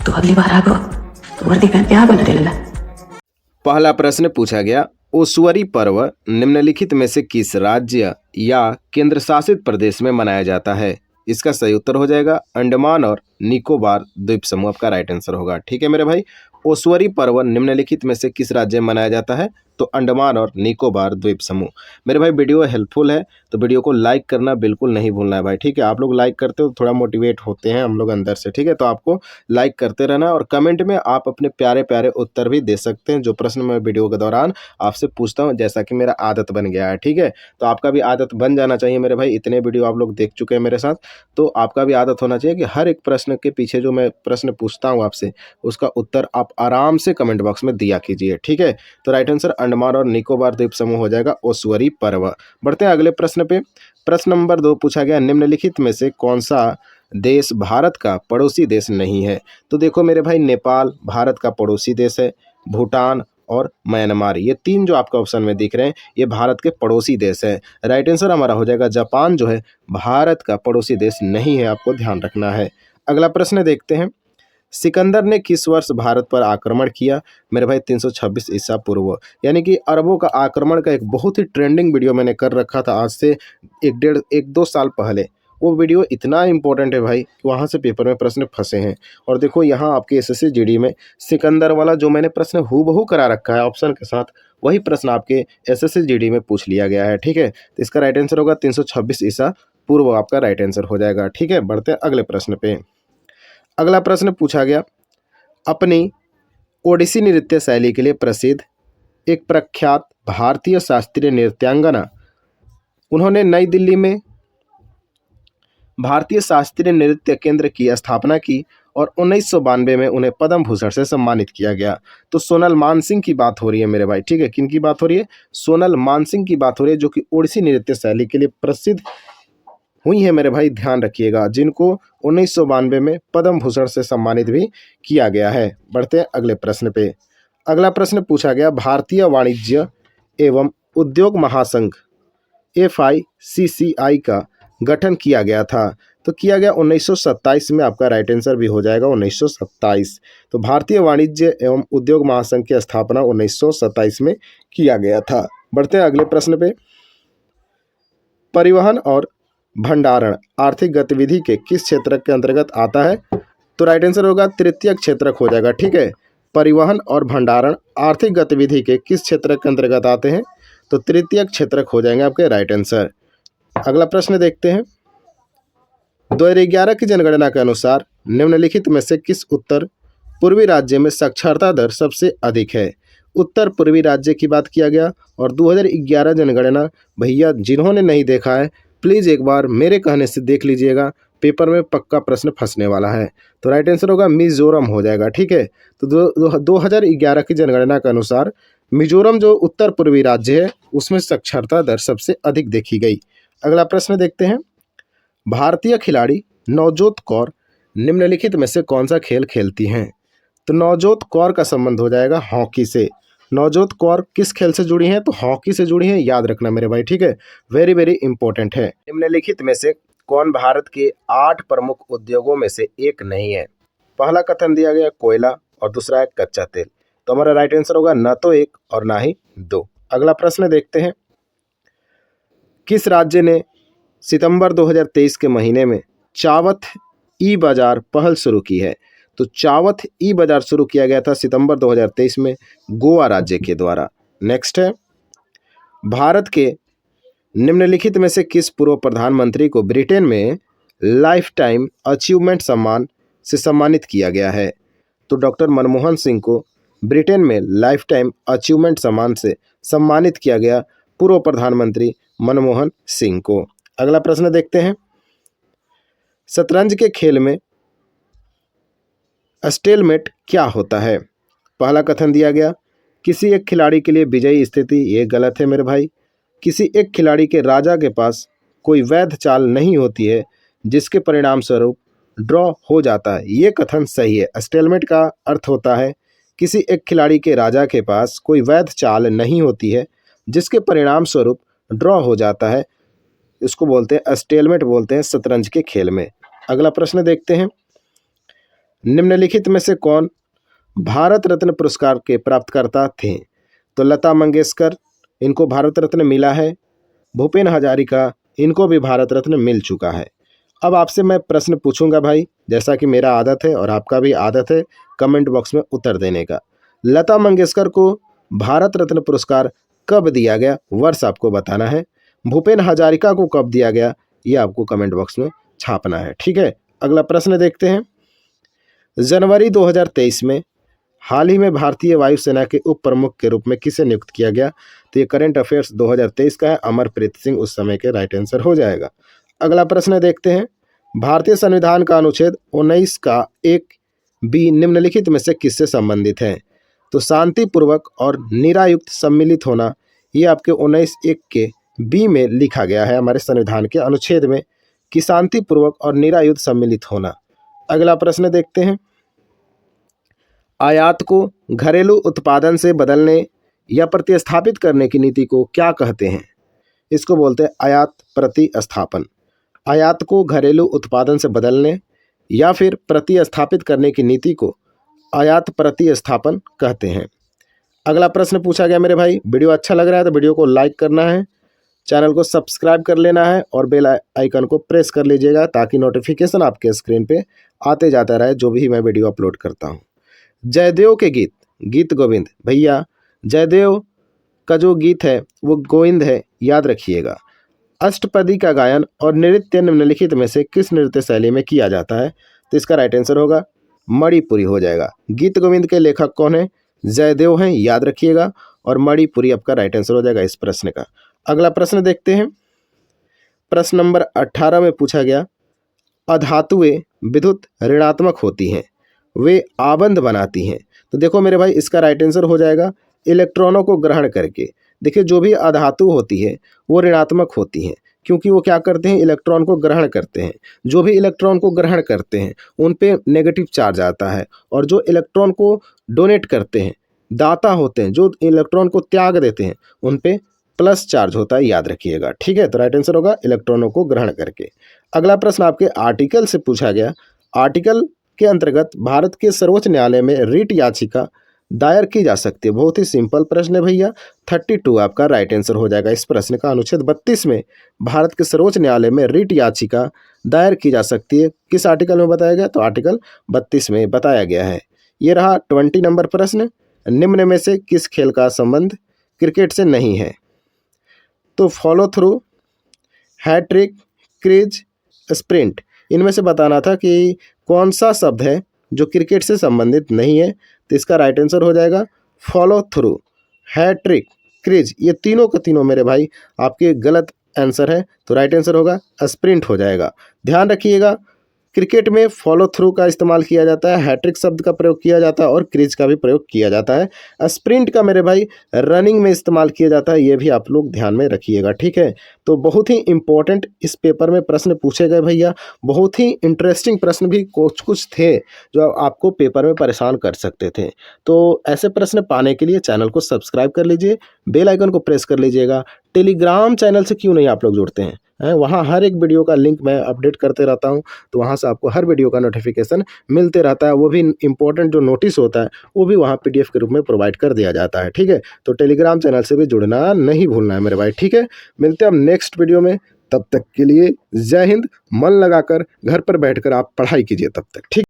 तो अगली बार आगो तो वर्दी पहन के आ बना। पहला प्रश्न पूछा गया, ओसवरी पर्व निम्नलिखित में से किस राज्य या केंद्र शासित प्रदेश में मनाया जाता है? इसका सही उत्तर हो जाएगा अंडमान और निकोबार द्वीप समूह आपका राइट आंसर होगा। ठीक है मेरे भाई, ओसवरी पर्व निम्नलिखित में से किस राज्य में मनाया जाता है? तो अंडमान और निकोबार द्वीप समूह। मेरे भाई वीडियो हेल्पफुल है तो वीडियो को लाइक करना बिल्कुल नहीं भूलना है भाई। ठीक है, आप लोग लाइक करते हो तो थोड़ा मोटिवेट होते हैं हम लोग अंदर से। ठीक है, तो आपको लाइक करते रहना और कमेंट में आप अपने प्यारे प्यारे उत्तर भी दे सकते हैं जो प्रश्न मैं वीडियो के दौरान आपसे पूछता हूँ, जैसा कि मेरा आदत बन गया है। ठीक है, तो आपका भी आदत बन जाना चाहिए मेरे भाई। इतने वीडियो आप लोग देख चुके हैं मेरे साथ, तो आपका भी आदत होना चाहिए कि हर एक प्रश्न के पीछे जो मैं प्रश्न पूछता हूँ आपसे, उसका उत्तर आप आराम से कमेंट बॉक्स में दिया कीजिए। ठीक है, तो राइट आंसर अंडमान और निकोबार द्वीप समूह हो जाएगा ओसवरी पर्व। बढ़ते हैं अगले प्रश्न पे। प्रश्न नंबर 2 पूछा गया, निम्नलिखित में से कौन सा देश भारत का पड़ोसी देश नहीं है? तो देखो मेरे भाई, नेपाल भारत का पड़ोसी देश है, भूटान और म्यांमार, ये तीन जो आपका ऑप्शन में दिख रहे हैं ये भारत के पड़ोसी देश है। राइट आंसर हमारा हो जाएगा जापान जो है भारत का पड़ोसी देश नहीं है, आपको ध्यान रखना है। अगला प्रश्न देखते हैं, सिकंदर ने किस वर्ष भारत पर आक्रमण किया? मेरे भाई 326 ईसा पूर्व, यानी कि अरबों का आक्रमण का एक बहुत ही ट्रेंडिंग वीडियो मैंने कर रखा था आज से एक दो साल पहले। वो वीडियो इतना इंपॉर्टेंट है भाई कि वहाँ से पेपर में प्रश्न फंसे हैं। और देखो यहाँ आपके एसएससी जीडी में सिकंदर वाला जो मैंने प्रश्न हूबहू करा रखा है ऑप्शन के साथ, वही प्रश्न आपके एसएससी जीडी में पूछ लिया गया है। ठीक है, तो इसका राइट आंसर होगा 326 ईसा पूर्व, आपका राइट आंसर हो जाएगा। ठीक है, बढ़ते हैं अगले प्रश्न पे। अगला प्रश्न पूछा गया, अपनी ओडिसी नृत्य शैली के लिए प्रसिद्ध एक प्रख्यात भारतीय शास्त्रीय नृत्यांगना, उन्होंने नई दिल्ली में भारतीय शास्त्रीय नृत्य केंद्र की स्थापना की और 1992 में उन्हें पद्म भूषण से सम्मानित किया गया। तो सोनल मानसिंह की बात हो रही है मेरे भाई। ठीक है, किन की बात हो रही है? सोनल मानसिंह की बात हो रही है, जो कि ओडिसी नृत्य शैली के लिए प्रसिद्ध हुई है मेरे भाई, ध्यान रखिएगा, जिनको 1992 में पद्म भूषण से सम्मानित भी किया गया है। बढ़ते हैं अगले प्रश्न पे। अगला प्रश्न पूछा गया, भारतीय वाणिज्य एवं उद्योग महासंघ FICCI का गठन किया गया था? तो किया गया 1927 में, आपका राइट आंसर भी हो जाएगा 1927। तो भारतीय वाणिज्य एवं उद्योग महासंघ की स्थापना 1927 में किया गया था। बढ़ते हैं अगले प्रश्न पे। परिवहन और भंडारण आर्थिक गतिविधि के किस क्षेत्र के अंतर्गत आता है? तो राइट आंसर होगा तृतीयक क्षेत्रक हो जाएगा। ठीक है, परिवहन और भंडारण आर्थिक गतिविधि के किस क्षेत्र के अंतर्गत आते हैं? तो तृतीयक क्षेत्रक हो जाएंगे आपके राइट आंसर। अगला प्रश्न देखते हैं, 2011 की जनगणना के अनुसार निम्नलिखित में से किस उत्तर पूर्वी राज्य में साक्षरता दर सबसे अधिक है? उत्तर पूर्वी राज्य की बात किया गया और 2011 जनगणना, भैया जिन्होंने नहीं देखा है प्लीज़ एक बार मेरे कहने से देख लीजिएगा, पेपर में पक्का प्रश्न फंसने वाला है। तो राइट आंसर होगा मिजोरम हो जाएगा। ठीक है, तो 2011 की जनगणना के अनुसार मिजोरम जो उत्तर पूर्वी राज्य है उसमें साक्षरता दर सबसे अधिक देखी गई। अगला प्रश्न देखते हैं, भारतीय खिलाड़ी नवजोत कौर निम्नलिखित में से कौन सा खेल खेलती हैं? तो नवजोत कौर का संबंध हो जाएगा हॉकी से। नवजोत कौर किस खेल से जुड़ी हैं? तो हॉकी से जुड़ी हैं, याद रखना मेरे भाई। ठीक है, वेरी वेरी इंपॉर्टेंट है। निम्नलिखित में से कौन भारत के 8 प्रमुख उद्योगों में से एक नहीं है? पहला कथन दिया गया कोयला और दूसरा है कच्चा तेल। तो हमारा राइट आंसर होगा न तो एक और ना ही दो। अगला प्रश्न देखते हैं, किस राज्य ने सितंबर 2023 के महीने में चावथ ई बाजार पहल शुरू की है? तो चावथ ई बाजार शुरू किया गया था सितंबर 2023 में गोवा राज्य के द्वारा। नेक्स्ट है, भारत के निम्नलिखित में से किस पूर्व प्रधानमंत्री को ब्रिटेन में लाइफ टाइम अचीवमेंट सम्मान से सम्मानित किया गया है? तो डॉक्टर मनमोहन सिंह को ब्रिटेन में लाइफ टाइम अचीवमेंट सम्मान से सम्मानित किया गया, पूर्व प्रधानमंत्री मनमोहन सिंह को। अगला प्रश्न देखते हैं, शतरंज के खेल में स्टेलमेट क्या होता है? पहला कथन दिया गया किसी एक खिलाड़ी के लिए विजयी स्थिति, ये गलत है मेरे भाई। किसी एक खिलाड़ी के राजा के पास कोई वैध चाल नहीं होती है जिसके परिणाम स्वरूप ड्रॉ हो जाता है, ये कथन सही है। स्टेलमेट का अर्थ होता है किसी एक खिलाड़ी के राजा के पास कोई वैध चाल नहीं होती है जिसके परिणाम स्वरूप ड्रॉ हो जाता है, इसको बोलते हैं स्टेलमेट, बोलते हैं शतरंज के खेल में। अगला प्रश्न देखते हैं, निम्नलिखित में से कौन भारत रत्न पुरस्कार के प्राप्तकर्ता थे? तो लता मंगेशकर, इनको भारत रत्न मिला है। भूपेन हजारिका, इनको भी भारत रत्न मिल चुका है। अब आपसे मैं प्रश्न पूछूंगा भाई, जैसा कि मेरा आदत है और आपका भी आदत है कमेंट बॉक्स में उत्तर देने का। लता मंगेशकर को भारत रत्न पुरस्कार कब दिया गया, वर्ष आपको बताना है। भूपेन हजारिका को कब दिया गया, ये आपको कमेंट बॉक्स में छापना है, ठीक है। अगला प्रश्न देखते हैं। जनवरी 2023 में हाल ही में भारतीय वायुसेना के उप प्रमुख के रूप में किसे नियुक्त किया गया? तो ये करंट अफेयर्स 2023 का है, अमरप्रीत सिंह उस समय के राइट आंसर हो जाएगा। अगला प्रश्न देखते हैं। भारतीय संविधान का अनुच्छेद 19 का 1B निम्नलिखित में से किससे संबंधित है? तो शांतिपूर्वक और निरायुक्त सम्मिलित होना, ये आपके 19(1) के बी में लिखा गया है हमारे संविधान के अनुच्छेद में कि शांतिपूर्वक और निरायुक्त सम्मिलित होना। अगला प्रश्न देखते हैं। आयात को घरेलू उत्पादन से बदलने या प्रतिस्थापित करने की नीति को क्या कहते हैं? इसको बोलते हैं आयात प्रतिस्थापन। आयात को घरेलू उत्पादन से बदलने या फिर प्रतिस्थापित करने की नीति को आयात प्रतिस्थापन कहते हैं। अगला प्रश्न पूछा गया मेरे भाई, वीडियो अच्छा लग रहा है तो वीडियो को लाइक करना है, चैनल को सब्सक्राइब कर लेना है और बेल आइकन को प्रेस कर लीजिएगा ताकि नोटिफिकेशन आपके स्क्रीन पे आते जाता रहे जो भी मैं वीडियो अपलोड करता हूँ। जयदेव के गीत गोविंद, भैया जयदेव का जो गीत है वो गोविंद है, याद रखिएगा। अष्टपदी का गायन और नृत्य निम्नलिखित में से किस नृत्य शैली में किया जाता है? तो इसका राइट आंसर होगा मणिपुरी हो जाएगा। गीत गोविंद के लेखक कौन है? जयदेव हैं, याद रखिएगा, और मणिपुरी आपका राइट आंसर हो जाएगा इस प्रश्न का। अगला प्रश्न देखते हैं। प्रश्न नंबर 18 में पूछा गया, अधातुएं विद्युत ऋणात्मक होती हैं, वे आबंध बनाती हैं। तो देखो मेरे भाई, इसका राइट आंसर हो जाएगा इलेक्ट्रॉनों को ग्रहण करके। देखिए, जो भी अधातु होती है वो ऋणात्मक होती हैं क्योंकि वो क्या करते हैं, इलेक्ट्रॉन को ग्रहण करते हैं। जो भी इलेक्ट्रॉन को ग्रहण करते हैं उन पे नेगेटिव चार्ज आता है, और जो इलेक्ट्रॉन को डोनेट करते हैं, दाता होते हैं, जो इलेक्ट्रॉन को त्याग देते हैं, उन पे प्लस चार्ज होता है, याद रखिएगा, ठीक है। तो राइट आंसर होगा इलेक्ट्रॉनों को ग्रहण करके। अगला प्रश्न आपके आर्टिकल से पूछा गया। आर्टिकल के अंतर्गत भारत के सर्वोच्च न्यायालय में रिट याचिका दायर की जा सकती है। बहुत ही सिंपल प्रश्न है भैया, 32 आपका राइट आंसर हो जाएगा इस प्रश्न का। अनुच्छेद 32 में भारत के सर्वोच्च न्यायालय में रिट याचिका दायर की जा सकती है। किस आर्टिकल में बताया गया? तो आर्टिकल 32 में बताया गया है। ये रहा 20 नंबर प्रश्न। निम्न में से किस खेल का संबंध क्रिकेट से नहीं है? तो follow through, hattrick, crease, sprint, इनमें से बताना था कि कौन सा शब्द है जो क्रिकेट से संबंधित नहीं है। तो इसका राइट आंसर हो जाएगा फॉलो थ्रू, हैट्रिक, क्रिज। ये तीनों के तीनों मेरे भाई आपके गलत आंसर है, तो राइट आंसर होगा स्प्रिंट हो जाएगा। ध्यान रखिएगा, क्रिकेट में फॉलो थ्रू का इस्तेमाल किया जाता है, हैट्रिक शब्द का प्रयोग किया जाता है और क्रिज का भी प्रयोग किया जाता है। स्प्रिंट का मेरे भाई रनिंग में इस्तेमाल किया जाता है, ये भी आप लोग ध्यान में रखिएगा, ठीक है। तो बहुत ही इंपॉर्टेंट इस पेपर में प्रश्न पूछे गए भैया। बहुत ही इंटरेस्टिंग प्रश्न भी कुछ थे जो आपको पेपर में परेशान कर सकते थे। तो ऐसे प्रश्न पाने के लिए चैनल को सब्सक्राइब कर लीजिए, बेल आइकन को प्रेस कर लीजिएगा। टेलीग्राम चैनल से क्यों नहीं आप लोग जुड़ते हैं? वहाँ हर एक वीडियो का लिंक मैं अपडेट करते रहता हूँ, तो वहाँ से आपको हर वीडियो का नोटिफिकेशन मिलते रहता है। वो भी इंपॉर्टेंट जो नोटिस होता है वो भी वहाँ PDF के रूप में प्रोवाइड कर दिया जाता है, ठीक है। तो टेलीग्राम चैनल से भी जुड़ना नहीं भूलना है मेरे भाई, ठीक है। मिलते हैं हम नेक्स्ट वीडियो में, तब तक के लिए जय हिंद। मन लगाकर घर पर बैठकर आप पढ़ाई कीजिए तब तक, ठीक।